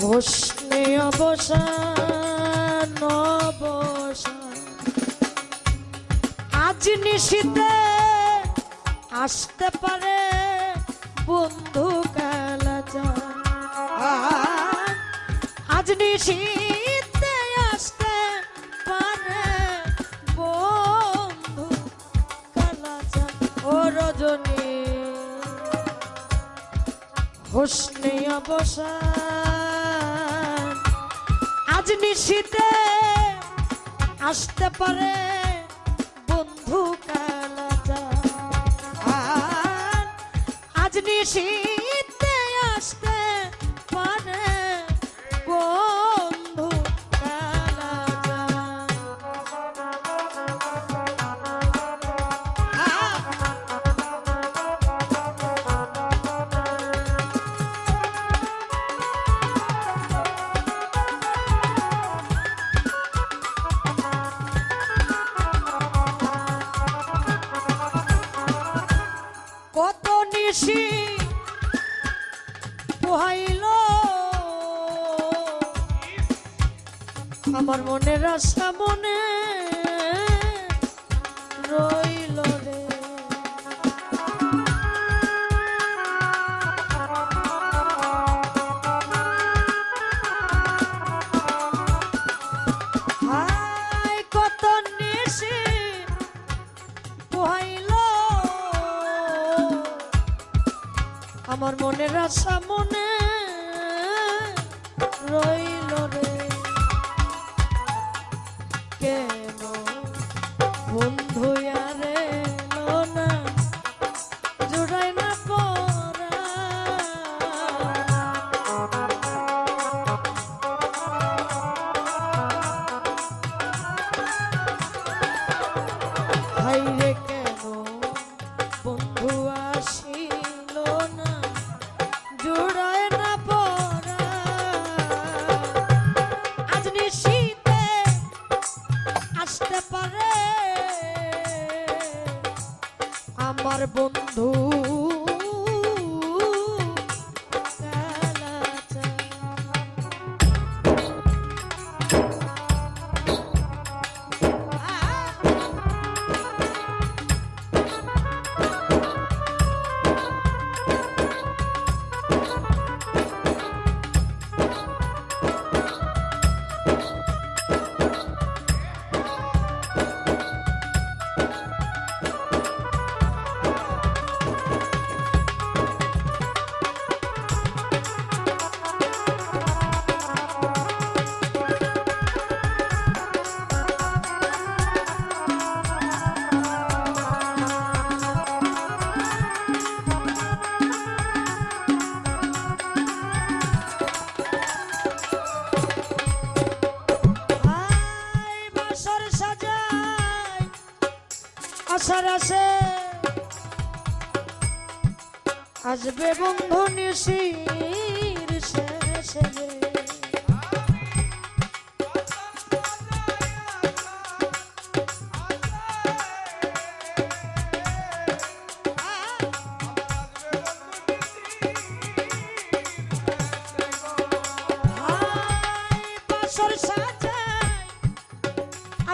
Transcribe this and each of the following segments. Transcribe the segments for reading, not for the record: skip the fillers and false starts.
হোসনে অবসান অবসান আজ নিশীতে আসতে পারে বন্ধু কালাচান আজ নিশীতে আসতে পারে বন্ধু কালাচান ও রজনী হোসনে অবসান আজ নিশীতে আসতে পারে বন্ধু কালাচান আজ নিশীতে আসতে পারে বন্ধু কালাচান কত নিশি পোহাইল আমার মনের আশা মনে রইল রে হায় কত নিশি পোহাইল আমার মনের আশা মনে রইল রে কেন বন্ধু আরে না জোড়াই না পরা হাইরে কেন বন্ধু আসিল না জোড়ায় না পরা আজ নিশীতে আসতে পারে আমার বন্ধু আশার আসে আসবে বন্ধু নিশির শেষে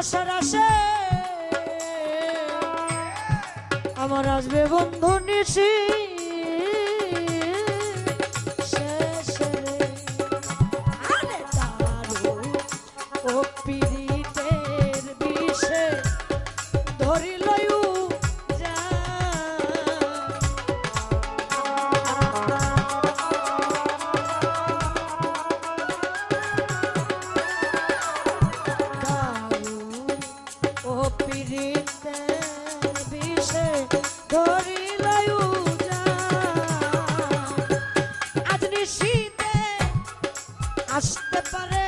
আশার আসে আমার আসবে বন্ধু নিশি শেষে আরে দারু ও পীড়িতের বিষে ধরিল আসতে পারে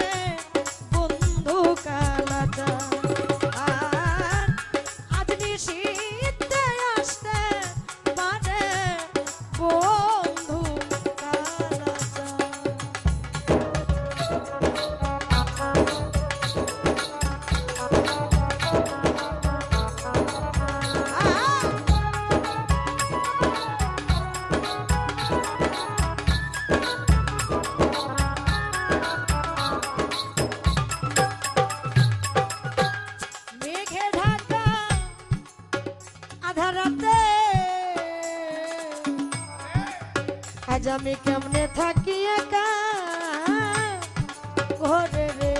বন্ধু কালাচান আজ নিশীতে আসতে পারে বন্ধু কালাচান আমি কেমনে থাকি একা ঘরে রে।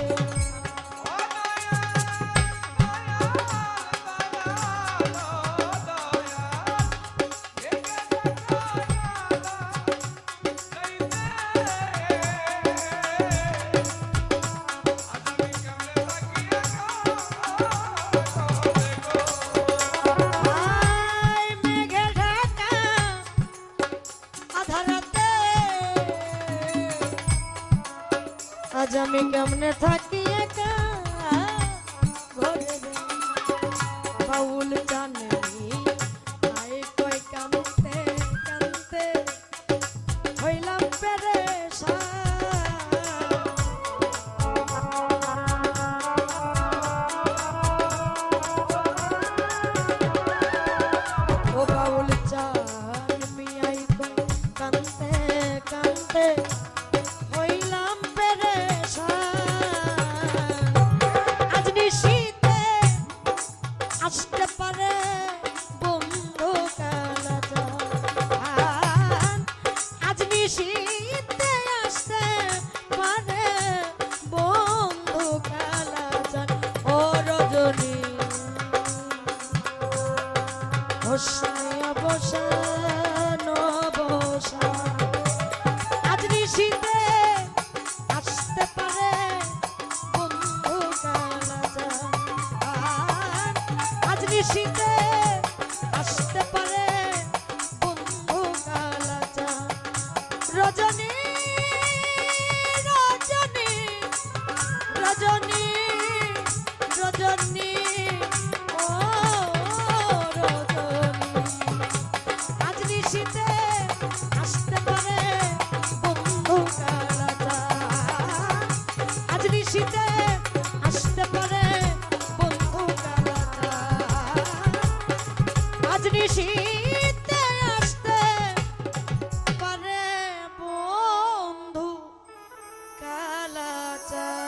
আজ আমি কেমনে থাকি একা ঘরে রে। বাউল জানে আই কই কামতে কামতে হইলাম পেরেশান। ও বাউল জান মিয়াই কই কামতে কামতে হইলাম আসতে পারে বন্ধু কালাজান, আজ নিশীথে আসতে পারে বন্ধু কালাজান। ও রজনী হোসায় অবসান অবসান, আজ নিশীথে আসতে পারে বন্ধু কালাজান, আজ নিশীথে আসতে পারে বন্ধু কালাজান। রজনী রজনী রজনী রজনী ও রজনী, আজ নিশীথে আসতে পারে বন্ধু কালাজান, আজ নিশীথে আসতে পারে বন্ধু কালাজান, আজ নিশীথে আসতে পারে বন্ধু কালাজান।